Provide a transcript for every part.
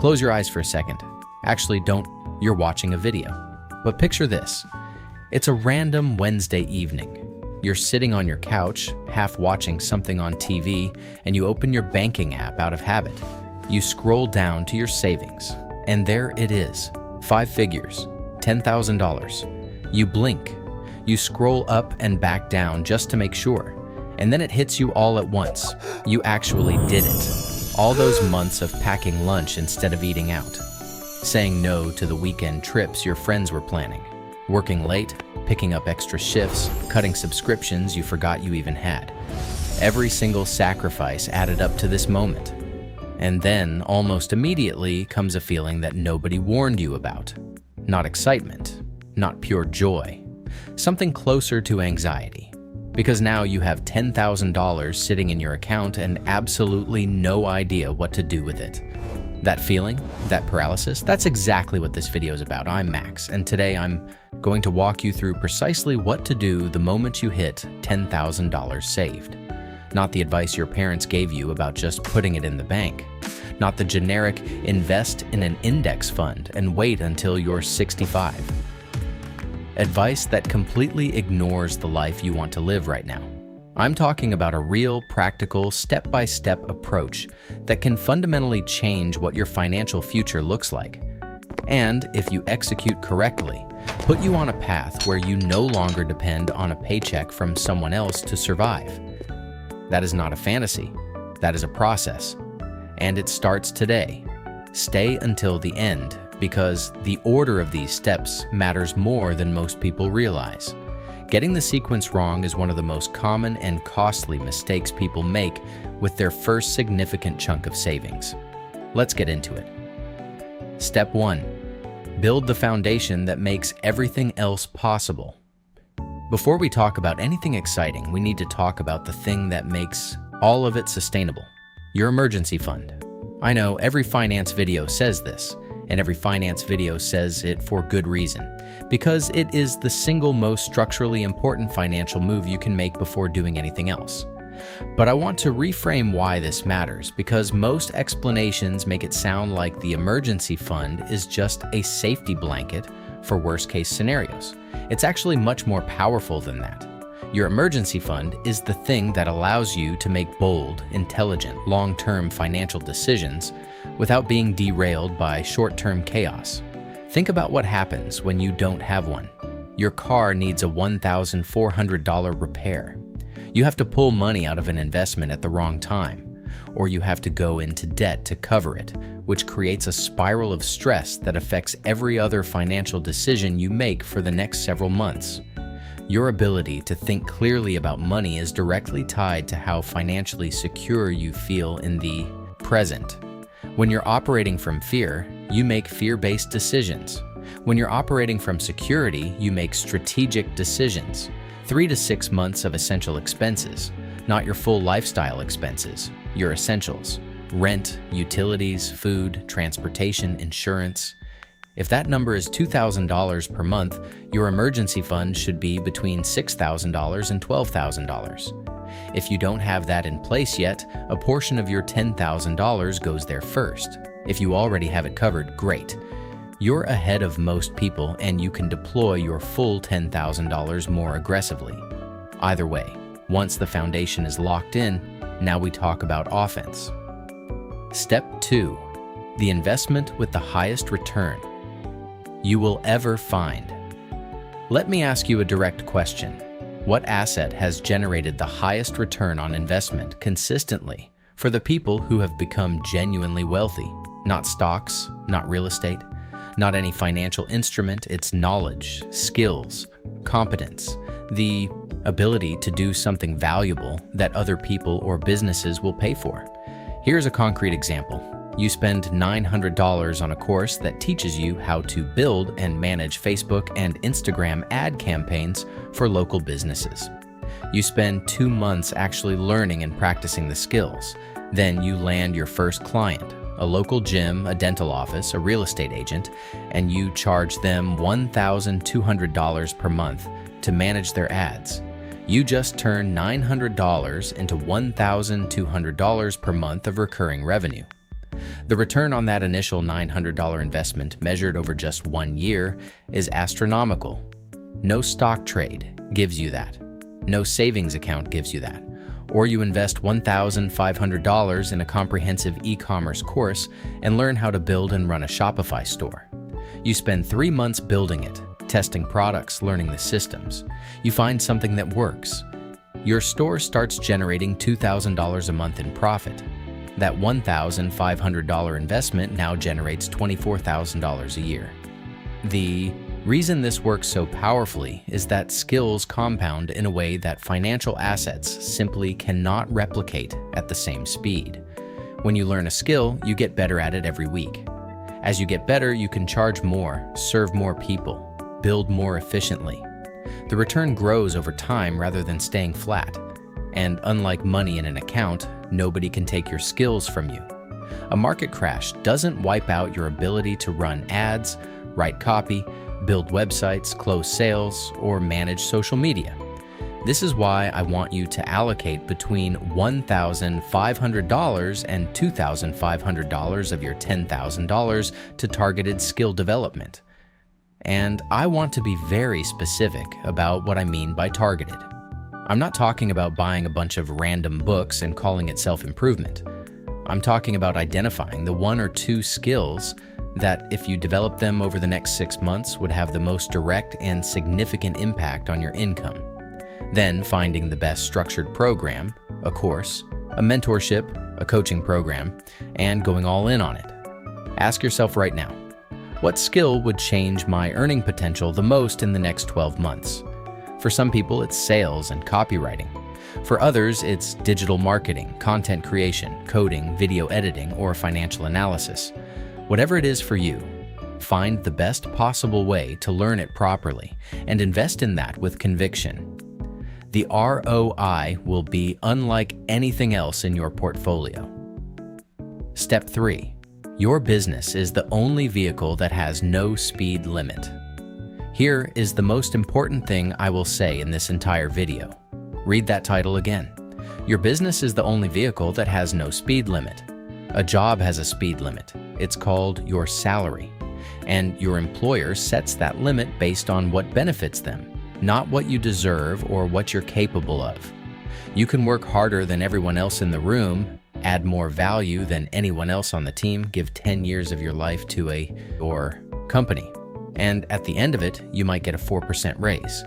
Close your eyes for a second. Actually, don't. You're watching a video. But picture this. It's a random Wednesday evening. You're sitting on your couch, half watching something on TV, and you open your banking app out of habit. You scroll down to your savings, and there it is. 5 figures, $10,000. You blink. You scroll up and back down just to make sure. And then it hits you all at once. You actually did it. All those months of packing lunch instead of eating out. Saying no to the weekend trips your friends were planning. Working late, picking up extra shifts, cutting subscriptions you forgot you even had. Every single sacrifice added up to this moment. And then, almost immediately, comes a feeling that nobody warned you about. Not excitement, not pure joy. Something closer to anxiety. Because now you have $10,000 sitting in your account and absolutely no idea what to do with it. That feeling, that paralysis, that's exactly what this video is about. I'm Max, and today I'm going to walk you through precisely what to do the moment you hit $10,000 saved. Not the advice your parents gave you about just putting it in the bank. Not the generic invest in an index fund and wait until you're 65. Advice that completely ignores the life you want to live right now. I'm talking about a real, practical, step-by-step approach that can fundamentally change what your financial future looks like. And, if you execute correctly, put you on a path where you no longer depend on a paycheck from someone else to survive. That is not a fantasy. That is a process. And it starts today. Stay until the end, because the order of these steps matters more than most people realize. Getting the sequence wrong is one of the most common and costly mistakes people make with their first significant chunk of savings. Let's get into it. Step 1. Build the foundation that makes everything else possible. Before we talk about anything exciting, we need to talk about the thing that makes all of it sustainable. Your emergency fund. I know every finance video says this, and every finance video says it for good reason, because it is the single most structurally important financial move you can make before doing anything else. But I want to reframe why this matters, because most explanations make it sound like the emergency fund is just a safety blanket for worst-case scenarios. It's actually much more powerful than that. Your emergency fund is the thing that allows you to make bold, intelligent, long-term financial decisions without being derailed by short-term chaos. Think about what happens when you don't have one. Your car needs a $1,400 repair. You have to pull money out of an investment at the wrong time, or you have to go into debt to cover it, which creates a spiral of stress that affects every other financial decision you make for the next several months. Your ability to think clearly about money is directly tied to how financially secure you feel in the present. When you're operating from fear, you make fear-based decisions. When you're operating from security, you make strategic decisions. 3 to 6 months of essential expenses, not your full lifestyle expenses, your essentials. Rent, utilities, food, transportation, insurance. If that number is $2,000 per month, your emergency fund should be between $6,000 and $12,000. If you don't have that in place yet, a portion of your $10,000 goes there first. If you already have it covered, great. You're ahead of most people, and you can deploy your full $10,000 more aggressively. Either way, once the foundation is locked in, now we talk about offense. Step 2. The investment with the highest return you will ever find. Let me ask you a direct question. What asset has generated the highest return on investment consistently for the people who have become genuinely wealthy? Not stocks, not real estate, not any financial instrument. It's knowledge, skills, competence, the ability to do something valuable that other people or businesses will pay for. Here's a concrete example. You spend $900 on a course that teaches you how to build and manage Facebook and Instagram ad campaigns for local businesses. You spend 2 months actually learning and practicing the skills. Then you land your first client, a local gym, a dental office, a real estate agent, and you charge them $1,200 per month to manage their ads. You just turned $900 into $1,200 per month of recurring revenue. The return on that initial $900 investment measured over just 1 year is astronomical. No stock trade gives you that. No savings account gives you that. Or you invest $1,500 in a comprehensive e-commerce course and learn how to build and run a Shopify store. You spend 3 months building it, testing products, learning the systems. You find something that works. Your store starts generating $2,000 a month in profit. That $1,500 investment now generates $24,000 a year. The reason this works so powerfully is that skills compound in a way that financial assets simply cannot replicate at the same speed. When you learn a skill, you get better at it every week. As you get better, you can charge more, serve more people, build more efficiently. The return grows over time rather than staying flat. And unlike money in an account, nobody can take your skills from you. A market crash doesn't wipe out your ability to run ads, write copy, build websites, close sales, or manage social media. This is why I want you to allocate between $1,500 and $2,500 of your $10,000 to targeted skill development. And I want to be very specific about what I mean by targeted. I'm not talking about buying a bunch of random books and calling it self-improvement. I'm talking about identifying the 1 or 2 skills that, if you develop them over the next 6 months, would have the most direct and significant impact on your income. Then finding the best structured program, a course, a mentorship, a coaching program, and going all in on it. Ask yourself right now, what skill would change my earning potential the most in the next 12 months? For some people, it's sales and copywriting. For others, it's digital marketing, content creation, coding, video editing, or financial analysis. Whatever it is for you, find the best possible way to learn it properly and invest in that with conviction. The ROI will be unlike anything else in your portfolio. Step 3. Your business is the only vehicle that has no speed limit. Here is the most important thing I will say in this entire video. Read that title again. Your business is the only vehicle that has no speed limit. A job has a speed limit. It's called your salary. And your employer sets that limit based on what benefits them, not what you deserve or what you're capable of. You can work harder than everyone else in the room, add more value than anyone else on the team, give 10 years of your life to your company. And at the end of it, you might get a 4% raise,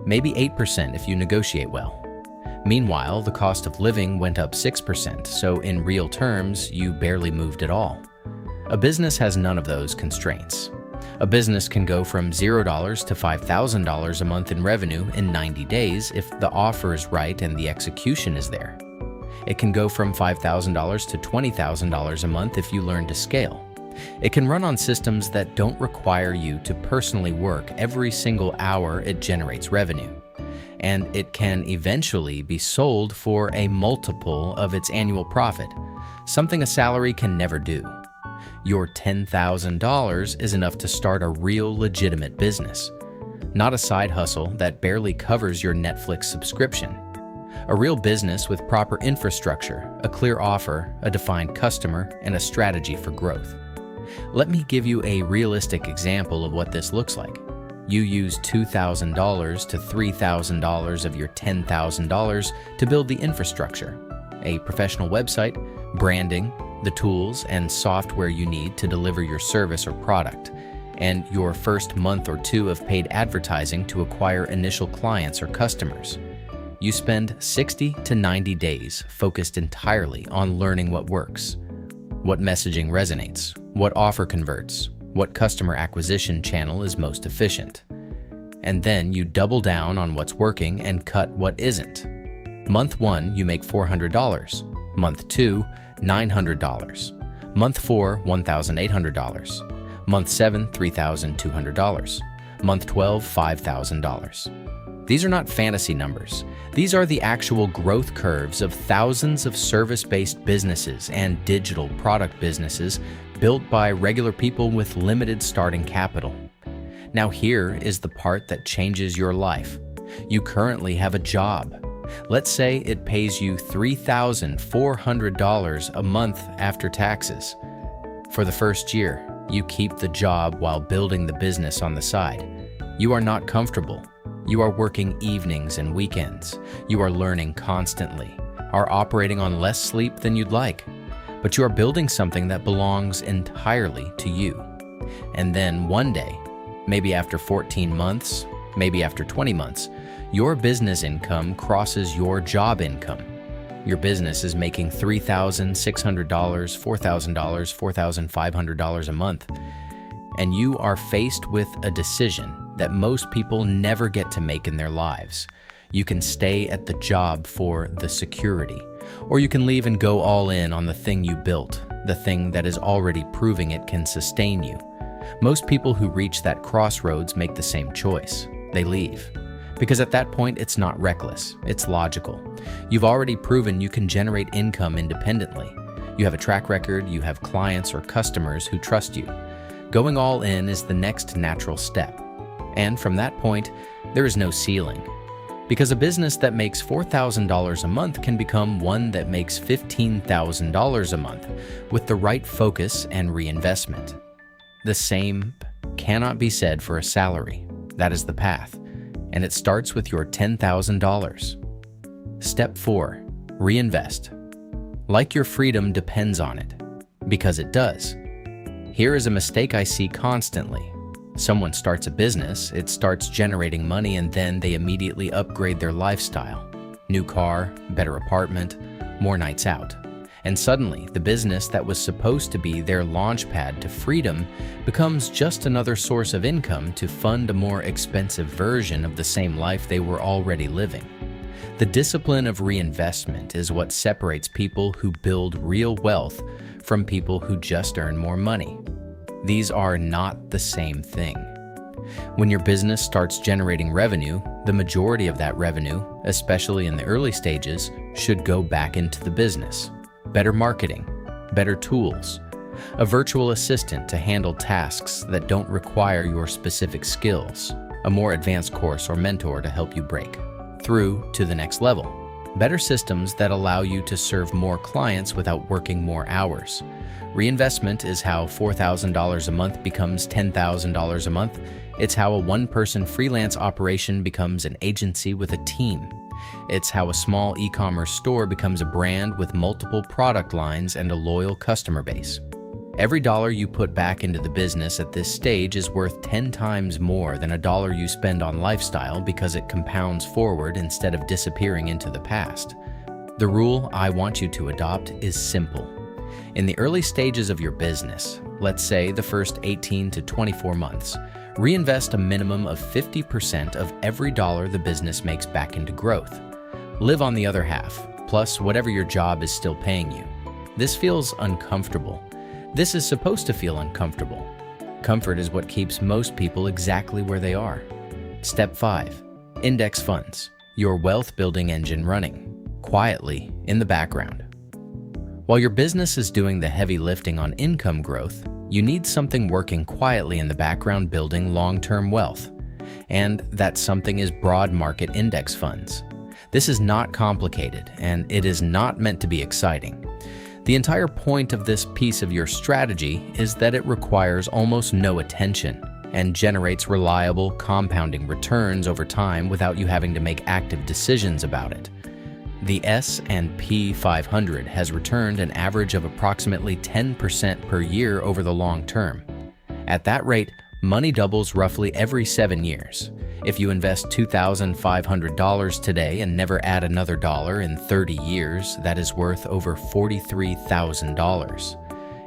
maybe 8% if you negotiate well. Meanwhile, the cost of living went up 6%, so in real terms, you barely moved at all. A business has none of those constraints. A business can go from $0 to $5,000 a month in revenue in 90 days if the offer is right and the execution is there. It can go from $5,000 to $20,000 a month if you learn to scale. It can run on systems that don't require you to personally work every single hour it generates revenue. And it can eventually be sold for a multiple of its annual profit, something a salary can never do. Your $10,000 is enough to start a real legitimate business, not a side hustle that barely covers your Netflix subscription. A real business with proper infrastructure, a clear offer, a defined customer, and a strategy for growth. Let me give you a realistic example of what this looks like. You use $2,000 to $3,000 of your $10,000 to build the infrastructure, a professional website, branding, the tools and software you need to deliver your service or product, and your first month or 2 of paid advertising to acquire initial clients or customers. You spend 60 to 90 days focused entirely on learning what works, what messaging resonates, what offer converts, what customer acquisition channel is most efficient. And then you double down on what's working and cut what isn't. Month 1, you make $400. Month 2, $900. Month 4, $1,800. Month 7, $3,200. Month 12, $5,000. These are not fantasy numbers. These are the actual growth curves of thousands of service-based businesses and digital product businesses built by regular people with limited starting capital. Now here is the part that changes your life. You currently have a job. Let's say it pays you $3,400 a month after taxes. For the first year, you keep the job while building the business on the side. You are not comfortable. You are working evenings and weekends. You are learning constantly, are operating on less sleep than you'd like, but you are building something that belongs entirely to you. And then one day, maybe after 14 months, maybe after 20 months, your business income crosses your job income. Your business is making $3,600, $4,000, $4,500 a month, and you are faced with a decision that most people never get to make in their lives. You can stay at the job for the security, or you can leave and go all in on the thing you built, the thing that is already proving it can sustain you. Most people who reach that crossroads make the same choice. They leave. Because at that point, it's not reckless, it's logical. You've already proven you can generate income independently. You have a track record, you have clients or customers who trust you. Going all in is the next natural step. And from that point, there is no ceiling. Because a business that makes $4,000 a month can become one that makes $15,000 a month with the right focus and reinvestment. The same cannot be said for a salary. That is the path. And it starts with your $10,000. Step 4. Reinvest. Like your freedom depends on it. Because it does. Here is a mistake I see constantly. Someone starts a business, it starts generating money, and then they immediately upgrade their lifestyle. New car, better apartment, more nights out. And suddenly, the business that was supposed to be their launch pad to freedom becomes just another source of income to fund a more expensive version of the same life they were already living. The discipline of reinvestment is what separates people who build real wealth from people who just earn more money. These are not the same thing. When your business starts generating revenue, the majority of that revenue, especially in the early stages, should go back into the business. Better marketing, better tools, a virtual assistant to handle tasks that don't require your specific skills, a more advanced course or mentor to help you break through to the next level, better systems that allow you to serve more clients without working more hours. Reinvestment is how $4,000 a month becomes $10,000 a month. It's how a one-person freelance operation becomes an agency with a team. It's how a small e-commerce store becomes a brand with multiple product lines and a loyal customer base. Every dollar you put back into the business at this stage is worth 10 times more than a dollar you spend on lifestyle because it compounds forward instead of disappearing into the past. The rule I want you to adopt is simple. In the early stages of your business, let's say the first 18 to 24 months, reinvest a minimum of 50% of every dollar the business makes back into growth. Live on the other half, plus whatever your job is still paying you. This feels uncomfortable. This is supposed to feel uncomfortable. Comfort is what keeps most people exactly where they are. Step 5. Index funds. Your wealth building engine running quietly in the background. While your business is doing the heavy lifting on income growth, you need something working quietly in the background building long-term wealth. And that something is broad market index funds. This is not complicated, and it is not meant to be exciting. The entire point of this piece of your strategy is that it requires almost no attention and generates reliable, compounding returns over time without you having to make active decisions about it. The S&P 500 has returned an average of approximately 10% per year over the long term. At that rate, money doubles roughly every 7 years. If you invest $2,500 today and never add another dollar in 30 years, that is worth over $43,000.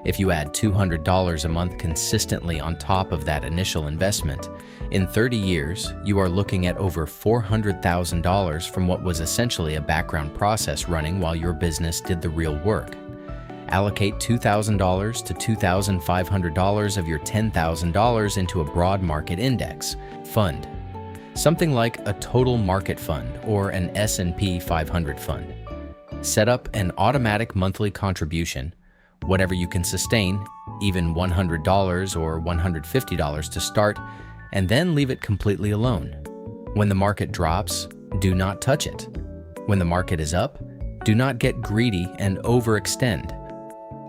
If you add $200 a month consistently on top of that initial investment, in 30 years, you are looking at over $400,000 from what was essentially a background process running while your business did the real work. Allocate $2,000 to $2,500 of your $10,000 into a broad market index fund, something like a total market fund or an S&P 500 fund. Set up an automatic monthly contribution, whatever you can sustain, even $100 or $150 to start, and then leave it completely alone. When the market drops, do not touch it. When the market is up, do not get greedy and overextend.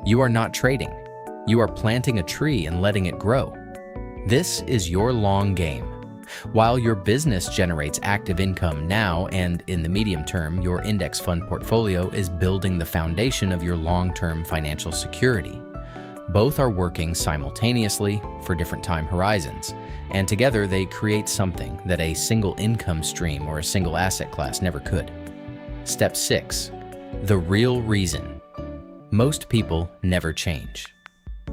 You are not trading. You are planting a tree and letting it grow. This is your long game. While your business generates active income now and in the medium term, your index fund portfolio is building the foundation of your long-term financial security. Both are working simultaneously for different time horizons, and together they create something that a single income stream or a single asset class never could. Step 6. The real reason. Most people never change.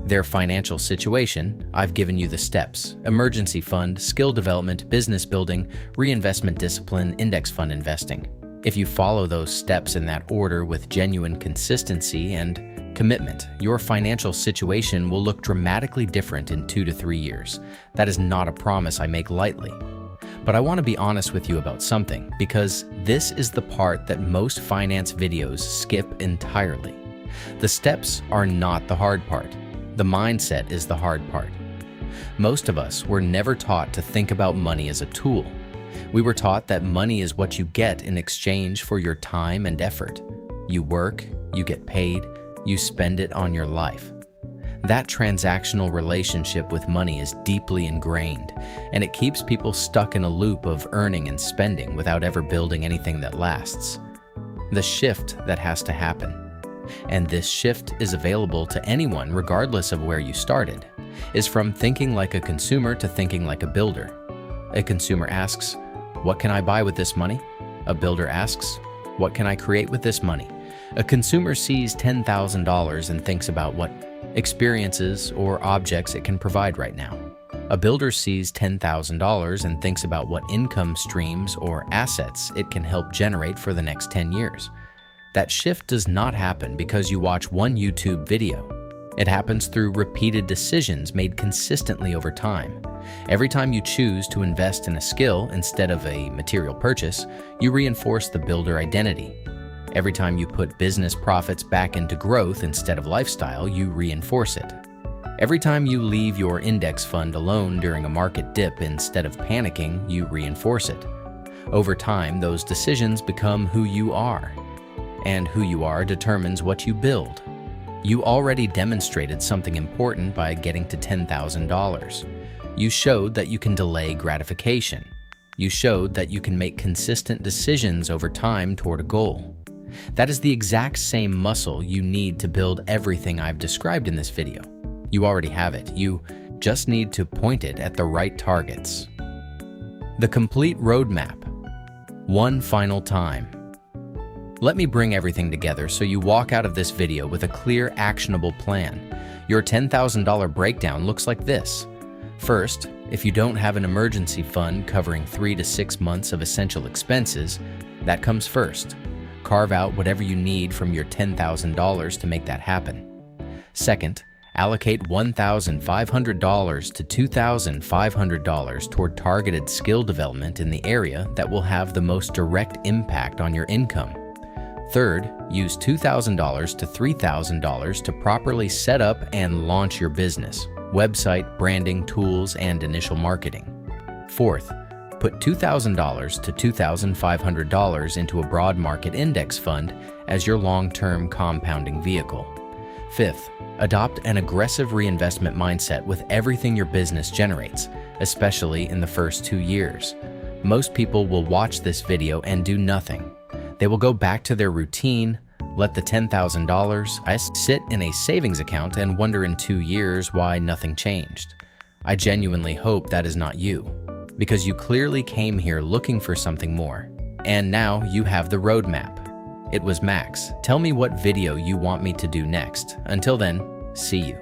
Their financial situation, I've given you the steps: emergency fund, skill development, business building, reinvestment discipline, index fund investing. If you follow those steps in that order with genuine consistency and commitment, your financial situation will look dramatically different in 2 to 3 years. That is not a promise I make lightly. But I want to be honest with you about something, because this is the part that most finance videos skip entirely. The steps are not the hard part. The mindset is the hard part. Most of us were never taught to think about money as a tool. We were taught that money is what you get in exchange for your time and effort. You work, you get paid, you spend it on your life. That transactional relationship with money is deeply ingrained, and it keeps people stuck in a loop of earning and spending without ever building anything that lasts. The shift that has to happen, and this shift is available to anyone regardless of where you started, is from thinking like a consumer to thinking like a builder. A consumer asks, "What can I buy with this money?" A builder asks, "What can I create with this money?" A consumer sees $10,000 and thinks about what experiences or objects it can provide right now. A builder sees $10,000 and thinks about what income streams or assets it can help generate for the next 10 years. That shift does not happen because you watch one YouTube video. It happens through repeated decisions made consistently over time. Every time you choose to invest in a skill instead of a material purchase, you reinforce the builder identity. Every time you put business profits back into growth instead of lifestyle, you reinforce it. Every time you leave your index fund alone during a market dip instead of panicking, you reinforce it. Over time, those decisions become who you are. And who you are determines what you build. You already demonstrated something important by getting to $10,000. You showed that you can delay gratification. You showed that you can make consistent decisions over time toward a goal. That is the exact same muscle you need to build everything I've described in this video. You already have it. You just need to point it at the right targets. The complete roadmap. One final time. Let me bring everything together so you walk out of this video with a clear, actionable plan. Your $10,000 breakdown looks like this. First, if you don't have an emergency fund covering 3 to 6 months of essential expenses, that comes first. Carve out whatever you need from your $10,000 to make that happen. Second, allocate $1,500 to $2,500 toward targeted skill development in the area that will have the most direct impact on your income. Third, use $2,000 to $3,000 to properly set up and launch your business, website, branding, tools, and initial marketing. Fourth, put $2,000 to $2,500 into a broad market index fund as your long-term compounding vehicle. Fifth, adopt an aggressive reinvestment mindset with everything your business generates, especially in the first 2 years. Most people will watch this video and do nothing. They will go back to their routine, let the $10,000 sit in a savings account, and wonder in 2 years why nothing changed. I genuinely hope that is not you, because you clearly came here looking for something more. And now you have the roadmap. It was Max. Tell me what video you want me to do next. Until then, see you.